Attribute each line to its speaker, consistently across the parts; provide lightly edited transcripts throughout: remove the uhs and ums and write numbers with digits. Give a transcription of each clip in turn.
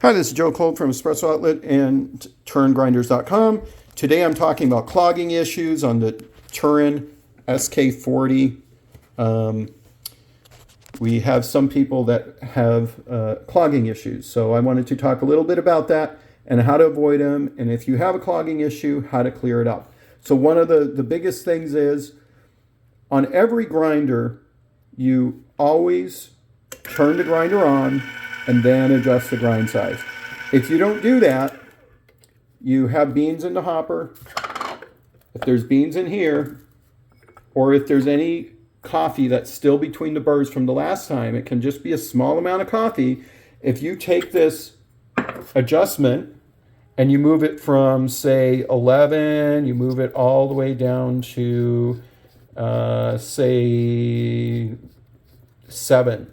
Speaker 1: Hi, this is Joe Cole from Espresso Outlet and TurinGrinders.com. Today I'm talking about clogging issues on the Turin SK40. We have some people that have clogging issues, so I wanted to talk a little bit about that and how to avoid them, and if you have a clogging issue, how to clear it up. So one of the biggest things is, on every grinder, you always turn the grinder on and then adjust the grind size. If you don't do that, you have beans in the hopper. If there's beans in here, or if there's any coffee that's still between the burrs from the last time, it can just be a small amount of coffee. If you take this adjustment and you move it from, say, 11, you move it all the way down to, say, 7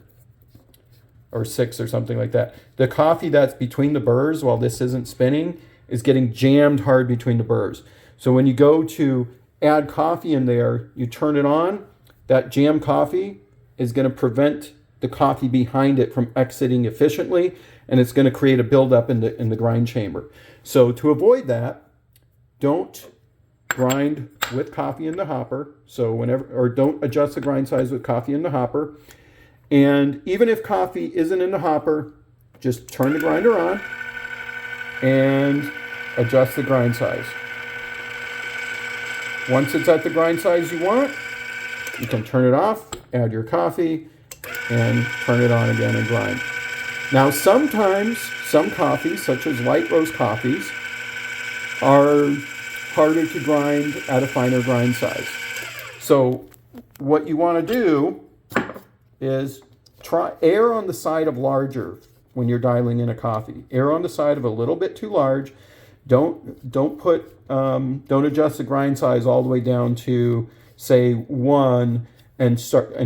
Speaker 1: or 6 or something like that. The coffee that's between the burrs while this isn't spinning is getting jammed hard between the burrs. So when you go to add coffee in there, you turn it on, that jammed coffee is going to prevent the coffee behind it from exiting efficiently, and it's going to create a buildup in the grind chamber. So to avoid that, don't grind with coffee in the hopper. So don't adjust the grind size with coffee in the hopper. And even if coffee isn't in the hopper, just turn the grinder on and adjust the grind size. Once it's at the grind size you want, you can turn it off, add your coffee, and turn it on again and grind. Now, sometimes some coffees, such as light roast coffees, are harder to grind at a finer grind size. So what you want to do is err on the side of larger when you're dialing in a coffee. Err on the side of a little bit too large. Don't adjust the grind size all the way down to, say, 1 and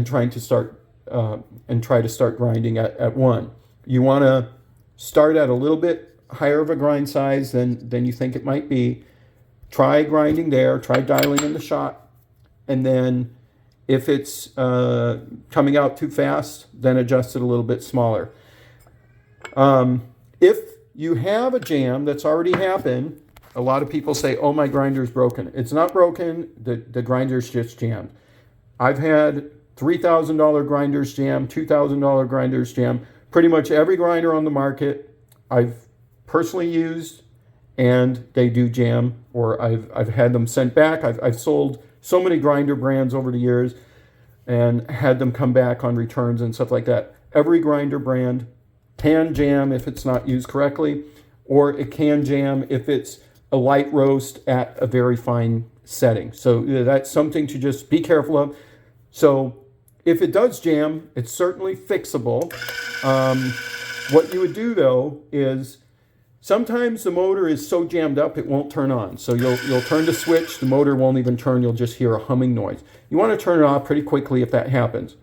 Speaker 1: try to start grinding at 1. You want to start at a little bit higher of a grind size than you think it might be. Try grinding there. Try dialing in the shot, and then if it's coming out too fast, then adjust it a little bit smaller. If you have a jam that's already happened, a lot of people say, oh, my grinder's broken. It's not broken, the grinder's just jammed. I've had $3,000 grinders jam, $2,000 grinders jam. Pretty much every grinder on the market I've personally used, and they do jam, or I've had them sent back. I've sold so many grinder brands over the years and had them come back on returns and stuff like that. Every grinder brand can jam if it's not used correctly, or it can jam if it's a light roast at a very fine setting. So that's something to just be careful of. So if it does jam, it's certainly fixable. What you would do, though, is sometimes the motor is so jammed up it won't turn on. So you'll turn the switch, the motor won't even turn, you'll just hear a humming noise. You want to turn it off pretty quickly if that happens.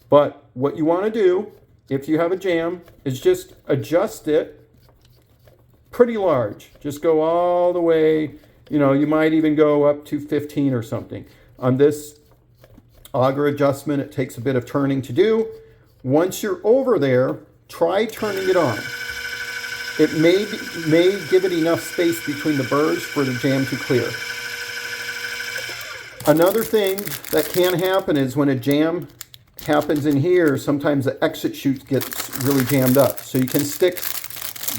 Speaker 1: But what you want to do, if you have a jam, is just adjust it pretty large. Just go all the way, you might even go up to 15 or something. On this auger adjustment, it takes a bit of turning to do. Once you're over there, try turning it on. It may give it enough space between the burrs for the jam to clear. Another thing that can happen is when a jam happens in here, sometimes the exit chute gets really jammed up. So you can stick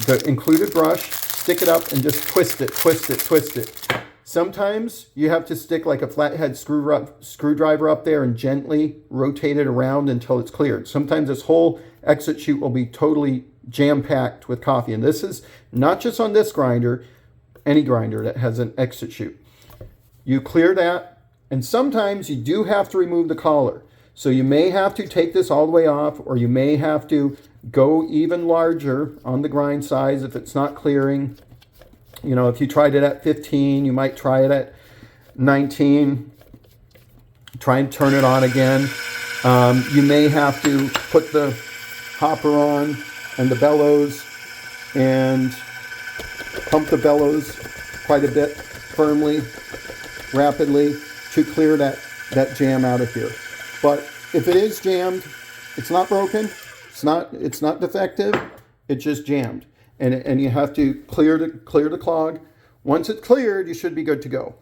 Speaker 1: the included brush, stick it up, and just twist it. Sometimes you have to stick like a flathead screwdriver up there and gently rotate it around until it's cleared. Sometimes this whole exit chute will be totally jam-packed with coffee. And this is not just on this grinder, any grinder that has an exit chute. You clear that, and sometimes you do have to remove the collar. So you may have to take this all the way off, or you may have to go even larger on the grind size if it's not clearing. If you tried it at 15, you might try it at 19. Try and turn it on again. You may have to put the hopper on and the bellows and pump the bellows quite a bit firmly, rapidly, to clear that jam out of here. But if it is jammed, it's not broken, it's not defective, it just jammed. And you have to clear the clog. Once it's cleared, you should be good to go.